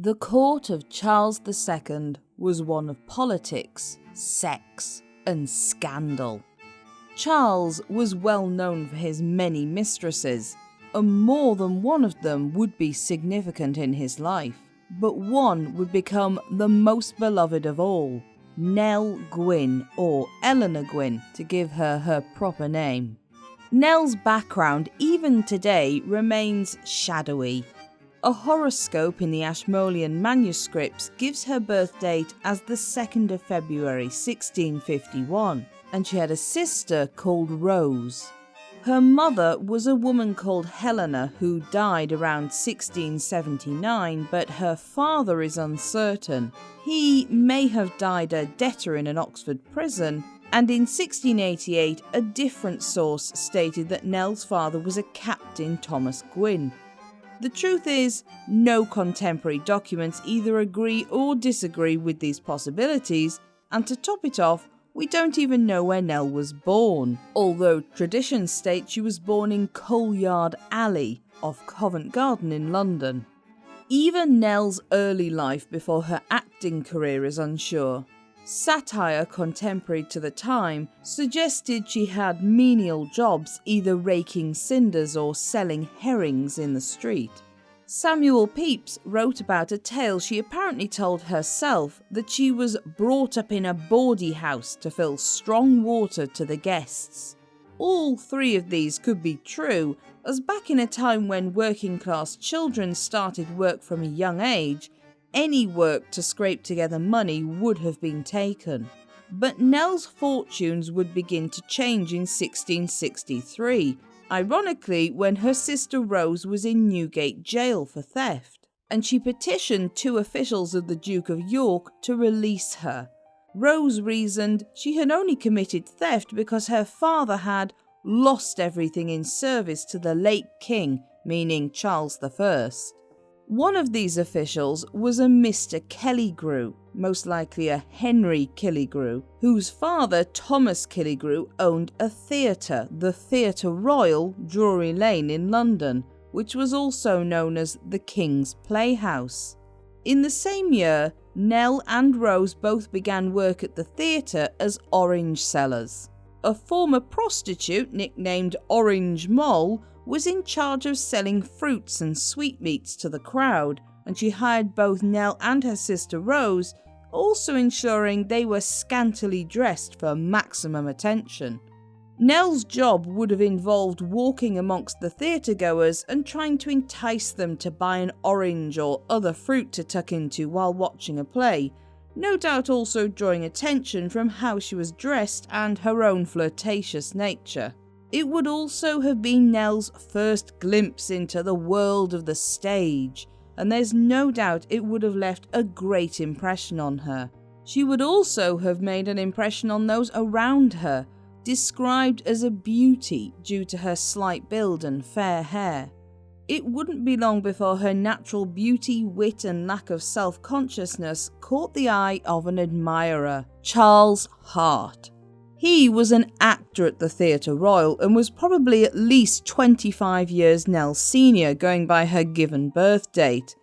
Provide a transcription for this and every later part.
The court of Charles II was one of politics, sex, and scandal. Charles was well known for his many mistresses, and more than one of them would be significant in his life, but one would become the most beloved of all, Nell Gwyn, or Eleanor Gwyn, to give her her proper name. Nell's background, even today, remains shadowy. A horoscope in the Ashmolean manuscripts gives her birth date as the 2nd of February 1651, and she had a sister called Rose. Her mother was a woman called Helena who died around 1679, but her father is uncertain. He may have died a debtor in an Oxford prison, and in 1688 a different source stated that Nell's father was a Captain Thomas Gwyn. The truth is, no contemporary documents either agree or disagree with these possibilities, and to top it off, we don't even know where Nell was born, although tradition states she was born in Coal Yard Alley off Covent Garden in London. Even Nell's early life before her acting career is unsure. Satire contemporary to the time suggested she had menial jobs, either raking cinders or selling herrings in the street. Samuel Pepys wrote about a tale she apparently told herself, that she was brought up in a bawdy house to fill strong water to the guests. All three of these could be true, as back in a time when working class children started work from a young age, any work to scrape together money would have been taken. But Nell's fortunes would begin to change in 1663, ironically when her sister Rose was in Newgate jail for theft, and she petitioned two officials of the Duke of York to release her. Rose reasoned she had only committed theft because her father had lost everything in service to the late king, meaning Charles I. One of these officials was a Mr. Killigrew, most likely a Henry Killigrew, whose father, Thomas Killigrew, owned a theatre, the Theatre Royal, Drury Lane in London, which was also known as the King's Playhouse. In the same year, Nell and Rose both began work at the theatre as orange sellers. A former prostitute, nicknamed Orange Moll, was in charge of selling fruits and sweetmeats to the crowd, and she hired both Nell and her sister Rose, also ensuring they were scantily dressed for maximum attention. Nell's job would have involved walking amongst the theatregoers and trying to entice them to buy an orange or other fruit to tuck into while watching a play, no doubt also drawing attention from how she was dressed and her own flirtatious nature. It would also have been Nell's first glimpse into the world of the stage, and there's no doubt it would have left a great impression on her. She would also have made an impression on those around her, described as a beauty due to her slight build and fair hair. It wouldn't be long before her natural beauty, wit and lack of self-consciousness caught the eye of an admirer, Charles Hart. He was an actor at the Theatre Royal and was probably at least 25 years Nell's senior, going by her given birth date.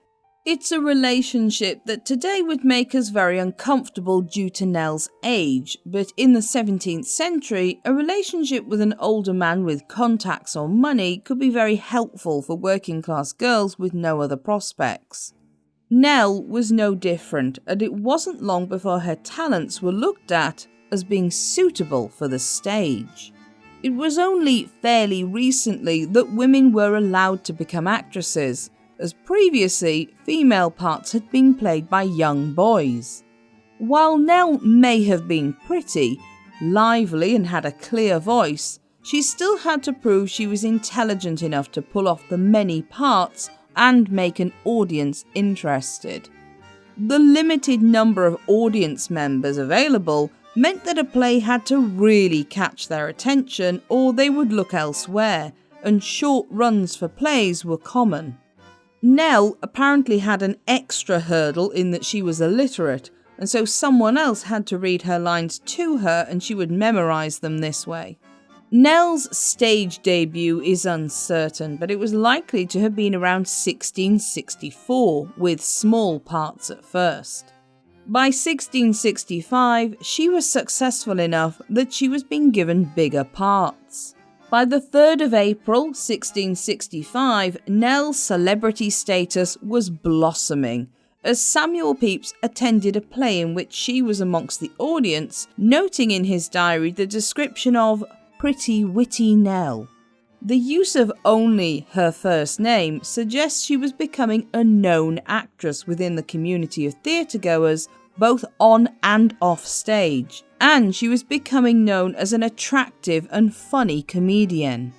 It's a relationship that today would make us very uncomfortable due to Nell's age, but in the 17th century, a relationship with an older man with contacts or money could be very helpful for working class girls with no other prospects. Nell was no different, and it wasn't long before her talents were looked at as being suitable for the stage. It was only fairly recently that women were allowed to become actresses, as previously female parts had been played by young boys. While Nell may have been pretty, lively and had a clear voice, she still had to prove she was intelligent enough to pull off the many parts and make an audience interested. The limited number of audience members available meant that a play had to really catch their attention or they would look elsewhere, and short runs for plays were common. Nell apparently had an extra hurdle in that she was illiterate, and so someone else had to read her lines to her and she would memorise them this way. Nell's stage debut is uncertain, but it was likely to have been around 1664, with small parts at first. By 1665, she was successful enough that she was being given bigger parts. By the 3rd of April 1665, Nell's celebrity status was blossoming, as Samuel Pepys attended a play in which she was amongst the audience, noting in his diary the description of pretty witty Nell. The use of only her first name suggests she was becoming a known actress within the community of theatregoers, both on and off stage, and she was becoming known as an attractive and funny comedian.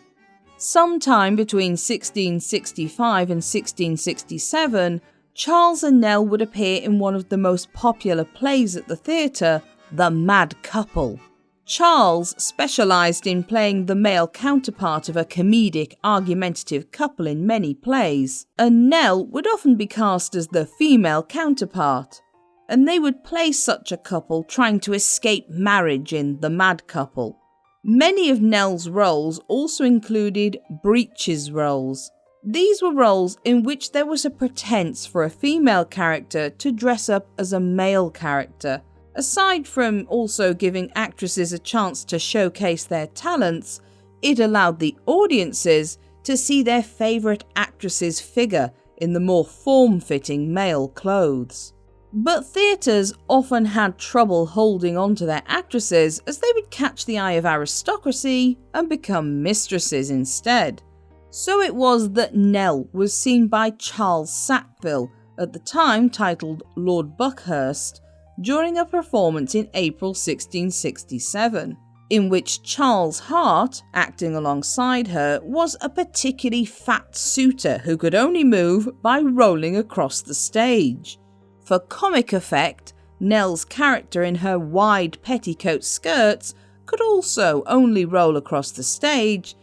Sometime between 1665 and 1667, Charles and Nell would appear in one of the most popular plays at the theatre, The Mad Couple. Charles specialised in playing the male counterpart of a comedic, argumentative couple in many plays, and Nell would often be cast as the female counterpart, and they would play such a couple trying to escape marriage in The Mad Couple. Many of Nell's roles also included breeches roles. These were roles in which there was a pretense for a female character to dress up as a male character. Aside from also giving actresses a chance to showcase their talents, it allowed the audiences to see their favourite actress's figure in the more form-fitting male clothes. But theatres often had trouble holding on to their actresses, as they would catch the eye of aristocracy and become mistresses instead. So it was that Nell was seen by Charles Sackville, at the time titled Lord Buckhurst, during a performance in April 1667, in which Charles Hart, acting alongside her, was a particularly fat suitor who could only move by rolling across the stage. For comic effect, Nell's character in her wide petticoat skirts could also only roll across the stage,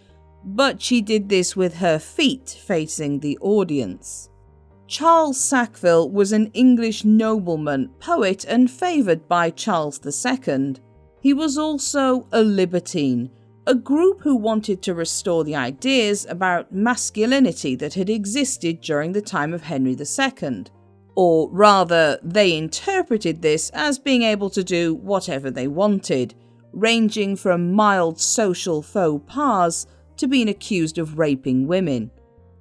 but she did this with her feet facing the audience. Charles Sackville was an English nobleman, poet, and favoured by Charles II. He was also a libertine, a group who wanted to restore the ideas about masculinity that had existed during the time of Henry II. Or rather, they interpreted this as being able to do whatever they wanted, ranging from mild social faux pas to being accused of raping women.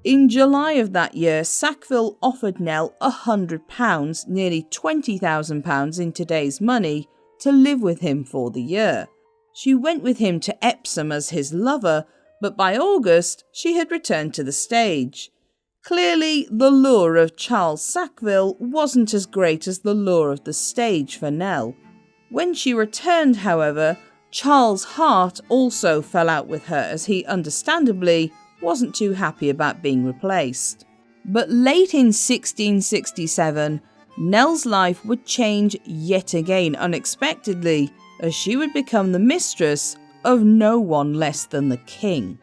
In July of that year, Sackville offered Nell £100, nearly £20,000 in today's money, to live with him for the year. She went with him to Epsom as his lover, but by August she had returned to the stage. Clearly, the lure of Charles Sackville wasn't as great as the lure of the stage for Nell. When she returned, however, Charles Hart also fell out with her, as he understandably wasn't too happy about being replaced. But late in 1667, Nell's life would change yet again unexpectedly, as she would become the mistress of no one less than the king.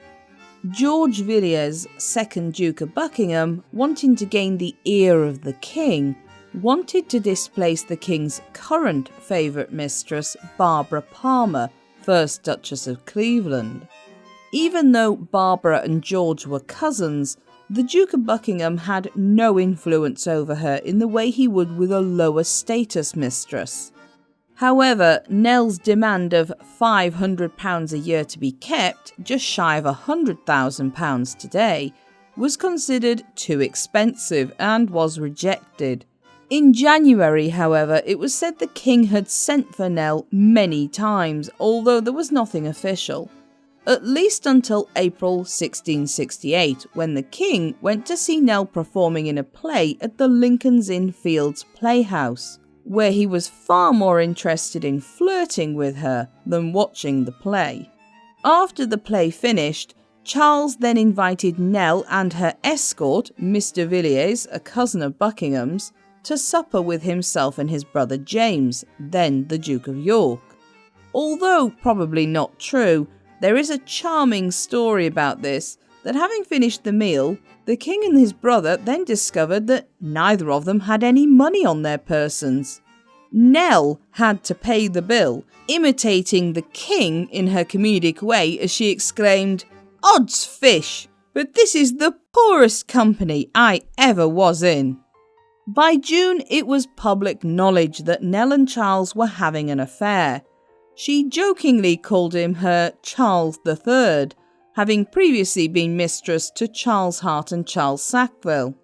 George Villiers, 2nd Duke of Buckingham, wanting to gain the ear of the king, wanted to displace the king's current favourite mistress, Barbara Palmer, 1st Duchess of Cleveland. Even though Barbara and George were cousins, the Duke of Buckingham had no influence over her in the way he would with a lower status mistress. However, Nell's demand of £500 a year to be kept, just shy of £100,000 today, was considered too expensive and was rejected. In January, however, it was said the king had sent for Nell many times, although there was nothing official. At least until April 1668, when the king went to see Nell performing in a play at the Lincoln's Inn Fields Playhouse, where he was far more interested in flirting with her than watching the play. After the play finished, Charles then invited Nell and her escort, Mr. Villiers, a cousin of Buckingham's, to supper with himself and his brother James, then the Duke of York. Although probably not true, there is a charming story about this, that having finished the meal, the king and his brother then discovered that neither of them had any money on their persons. Nell had to pay the bill, imitating the king in her comedic way as she exclaimed, "Odds fish, but this is the poorest company I ever was in." By June, it was public knowledge that Nell and Charles were having an affair. She jokingly called him her Charles III, having previously been mistress to Charles Hart and Charles Sackville.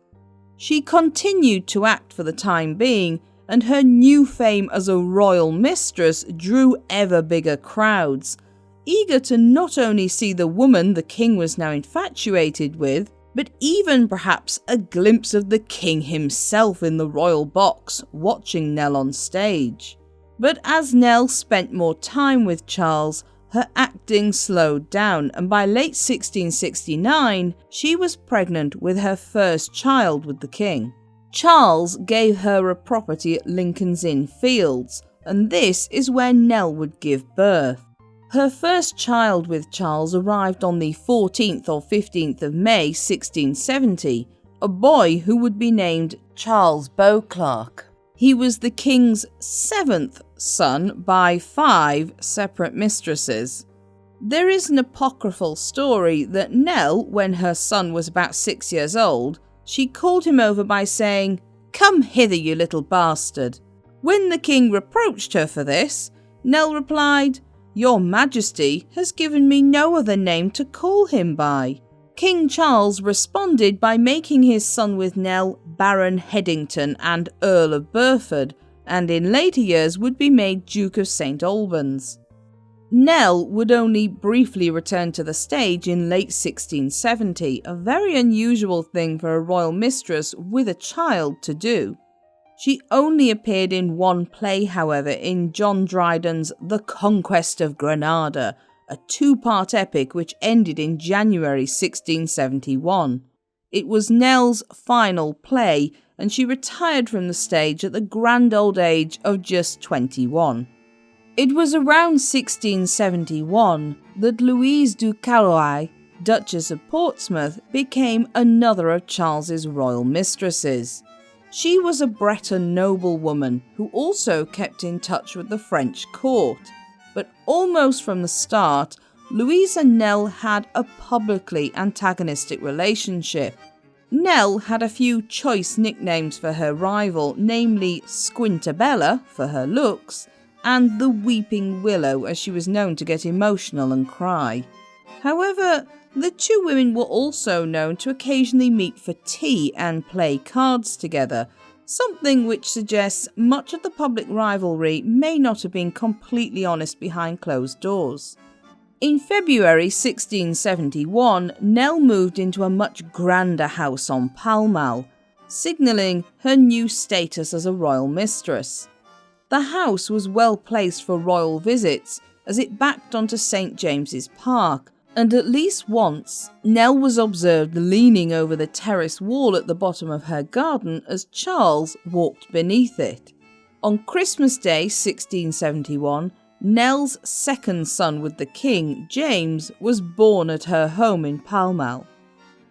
She continued to act for the time being, and her new fame as a royal mistress drew ever bigger crowds, eager to not only see the woman the king was now infatuated with, but even perhaps a glimpse of the king himself in the royal box watching Nell on stage. But as Nell spent more time with Charles, her acting slowed down, and by late 1669 she was pregnant with her first child with the king. Charles gave her a property at Lincoln's Inn Fields, and this is where Nell would give birth. Her first child with Charles arrived on the 14th or 15th of May 1670, a boy who would be named Charles Beauclerk. He was the king's 7th son by 5 separate mistresses. There is an apocryphal story that Nell, when her son was about 6 years old, she called him over by saying, "Come hither, you little bastard." When the king reproached her for this, Nell replied, "Your Majesty has given me no other name to call him by." King Charles responded by making his son with Nell Baron Headington and Earl of Burford, and in later years would be made Duke of St Albans. Nell would only briefly return to the stage in late 1670, a very unusual thing for a royal mistress with a child to do. She only appeared in one play, however, in John Dryden's The Conquest of Granada, a 2-part epic which ended in January 1671. It was Nell's final play, and she retired from the stage at the grand old age of just 21. It was around 1671 that Louise du Carroy, Duchess of Portsmouth, became another of Charles's royal mistresses. She was a Breton noblewoman who also kept in touch with the French court, but almost from the start, Louise and Nell had a publicly antagonistic relationship. Nell had a few choice nicknames for her rival, namely Squintabella for her looks, and the Weeping Willow, as she was known to get emotional and cry. However, the two women were also known to occasionally meet for tea and play cards together, something which suggests much of the public rivalry may not have been completely honest behind closed doors. In February 1671, Nell moved into a much grander house on Pall Mall, signalling her new status as a royal mistress. The house was well placed for royal visits, as it backed onto St James's Park, and at least once, Nell was observed leaning over the terrace wall at the bottom of her garden as Charles walked beneath it. On Christmas Day 1671, Nell's second son with the king, James, was born at her home in Pall Mall.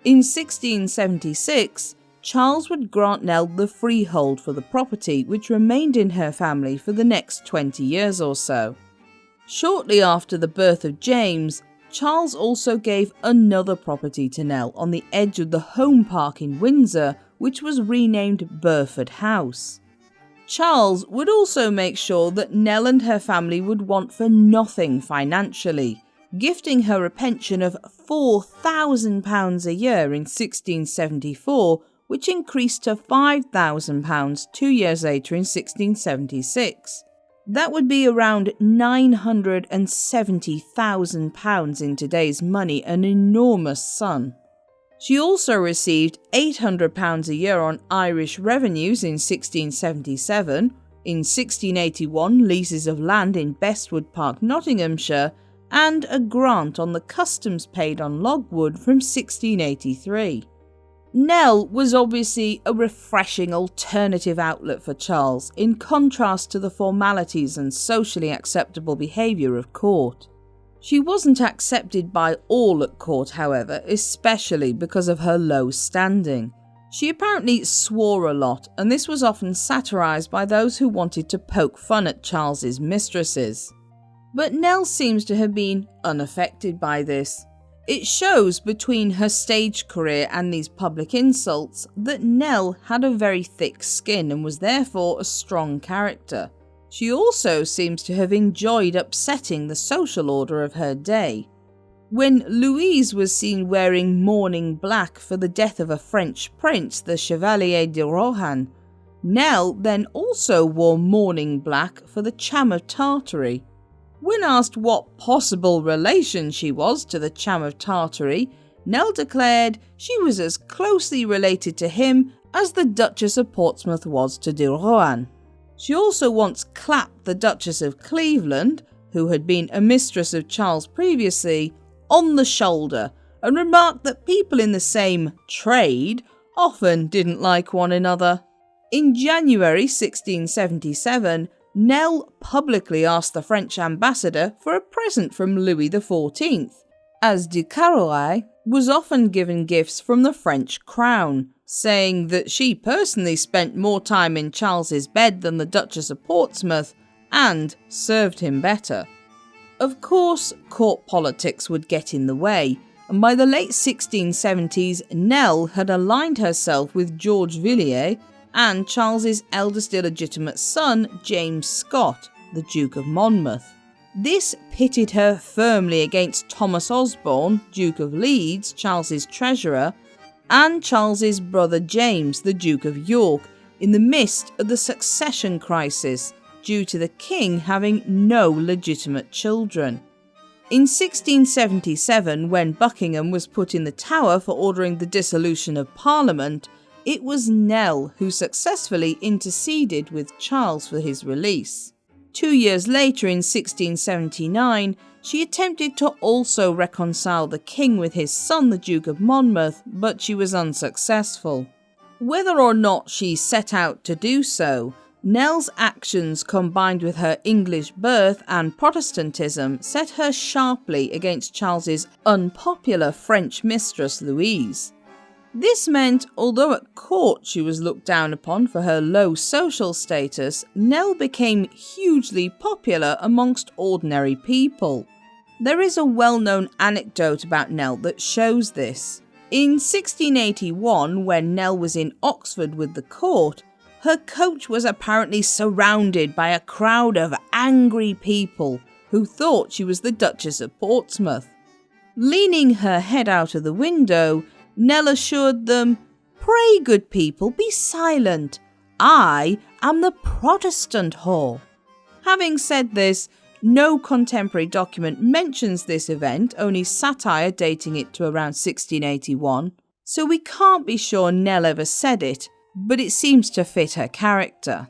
In 1676, Charles would grant Nell the freehold for the property, which remained in her family for the next 20 years or so. Shortly after the birth of James, Charles also gave another property to Nell on the edge of the Home Park in Windsor, which was renamed Burford House. Charles would also make sure that Nell and her family would want for nothing financially, gifting her a pension of £4,000 a year in 1674, which increased to £5,000 2 years later in 1676. That would be around £970,000 in today's money, an enormous sum. She also received £800 a year on Irish revenues in 1677, in 1681 leases of land in Bestwood Park, Nottinghamshire, and a grant on the customs paid on logwood from 1683. Nell was obviously a refreshing alternative outlet for Charles, in contrast to the formalities and socially acceptable behaviour of court. She wasn't accepted by all at court, however, especially because of her low standing. She apparently swore a lot, and this was often satirised by those who wanted to poke fun at Charles's mistresses. But Nell seems to have been unaffected by this. It shows between her stage career and these public insults that Nell had a very thick skin and was therefore a strong character. She also seems to have enjoyed upsetting the social order of her day. When Louise was seen wearing mourning black for the death of a French prince, the Chevalier de Rohan, Nell then also wore mourning black for the Cham of Tartary. When asked what possible relation she was to the Cham of Tartary, Nell declared she was as closely related to him as the Duchess of Portsmouth was to de Rohan. She also once clapped the Duchess of Cleveland, who had been a mistress of Charles previously, on the shoulder and remarked that people in the same trade often didn't like one another. In January 1677, Nell publicly asked the French ambassador for a present from Louis XIV, as de Caroline was often given gifts from the French crown, saying that she personally spent more time in Charles's bed than the Duchess of Portsmouth and served him better. Of course, court politics would get in the way, and by the late 1670s, Nell had aligned herself with George Villiers and Charles's eldest illegitimate son, James Scott, the Duke of Monmouth. This pitted her firmly against Thomas Osborne, Duke of Leeds, Charles's treasurer, and Charles's brother James, the Duke of York, in the midst of the succession crisis, due to the king having no legitimate children. In 1677, when Buckingham was put in the Tower for ordering the dissolution of Parliament, it was Nell who successfully interceded with Charles for his release. 2 years later, in 1679, she attempted to also reconcile the king with his son, the Duke of Monmouth, but she was unsuccessful. Whether or not she set out to do so, Nell's actions combined with her English birth and Protestantism set her sharply against Charles's unpopular French mistress Louise. This meant, although at court she was looked down upon for her low social status, Nell became hugely popular amongst ordinary people. There is a well-known anecdote about Nell that shows this. In 1681, when Nell was in Oxford with the court, her coach was apparently surrounded by a crowd of angry people who thought she was the Duchess of Portsmouth. Leaning her head out of the window, Nell assured them, "Pray, good people, be silent. I am the Protestant whore." Having said this, no contemporary document mentions this event, only satire dating it to around 1681, so we can't be sure Nell ever said it, but it seems to fit her character.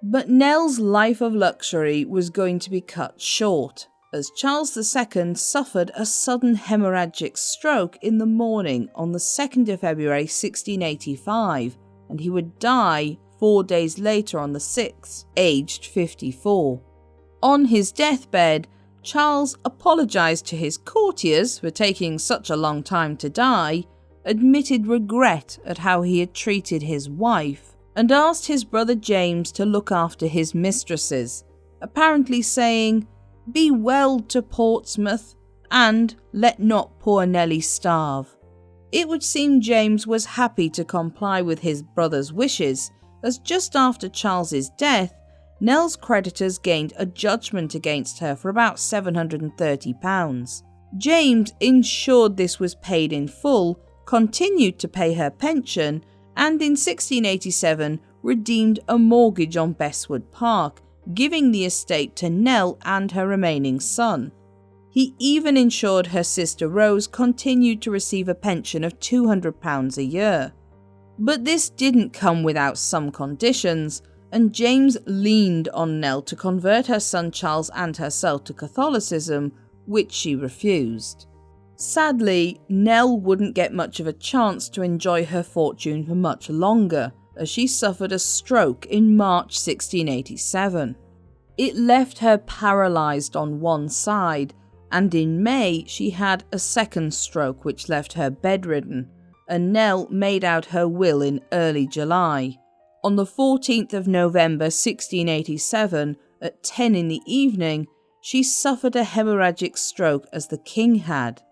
But Nell's life of luxury was going to be cut short, as Charles II suffered a sudden hemorrhagic stroke in the morning on the 2nd of February 1685, and he would die 4 days later on the 6th, aged 54. On his deathbed, Charles apologised to his courtiers for taking such a long time to die, admitted regret at how he had treated his wife, and asked his brother James to look after his mistresses, apparently saying, "Be well to Portsmouth, and let not poor Nelly starve." It would seem James was happy to comply with his brother's wishes, as just after Charles's death, Nell's creditors gained a judgment against her for about £730. James ensured this was paid in full, continued to pay her pension, and in 1687 redeemed a mortgage on Bestwood Park, giving the estate to Nell and her remaining son. He even ensured her sister Rose continued to receive a pension of £200 a year. But this didn't come without some conditions, and James leaned on Nell to convert her son Charles and herself to Catholicism, which she refused. Sadly, Nell wouldn't get much of a chance to enjoy her fortune for much longer, as she suffered a stroke in March 1687. It left her paralysed on one side, and in May she had a second stroke which left her bedridden, and Nell made out her will in early July. On the 14th of November 1687, at 10 in the evening, she suffered a hemorrhagic stroke as the king had.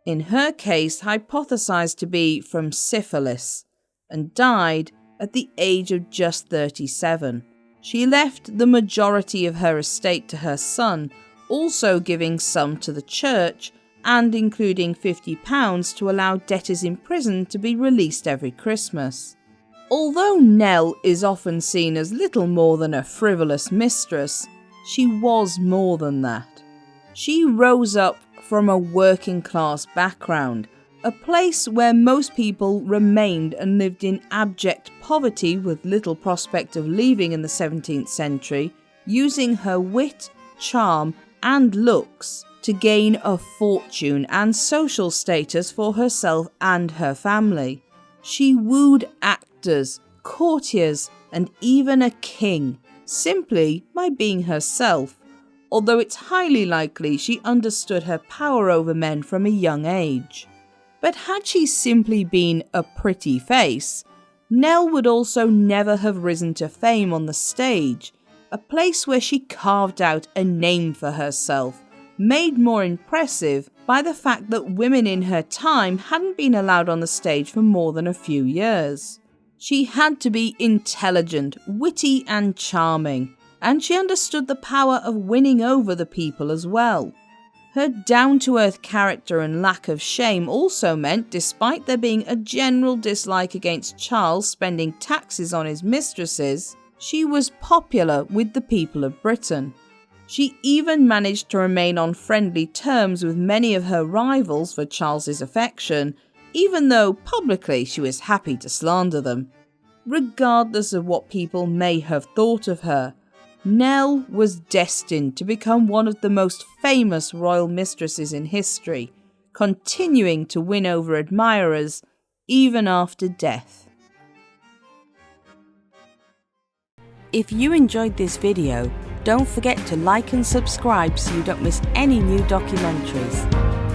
In her case, hypothesized to be from syphilis, and died at the age of just 37. She left the majority of her estate to her son, also giving some to the church and including £50 to allow debtors in prison to be released every Christmas. Although Nell is often seen as little more than a frivolous mistress, she was more than that. She rose up from a working class background, a place where most people remained and lived in abject poverty with little prospect of leaving in the 17th century, using her wit, charm and looks to gain a fortune and social status for herself and her family. She wooed actors, courtiers and even a king, simply by being herself, although it's highly likely she understood her power over men from a young age. But had she simply been a pretty face, Nell would also never have risen to fame on the stage, a place where she carved out a name for herself, made more impressive by the fact that women in her time hadn't been allowed on the stage for more than a few years. She had to be intelligent, witty and charming, and she understood the power of winning over the people as well. Her down-to-earth character and lack of shame also meant, despite there being a general dislike against Charles spending taxes on his mistresses, she was popular with the people of Britain. She even managed to remain on friendly terms with many of her rivals for Charles's affection, even though publicly she was happy to slander them. Regardless of what people may have thought of her, Nell was destined to become one of the most famous royal mistresses in history, continuing to win over admirers even after death. If you enjoyed this video, don't forget to like and subscribe so you don't miss any new documentaries.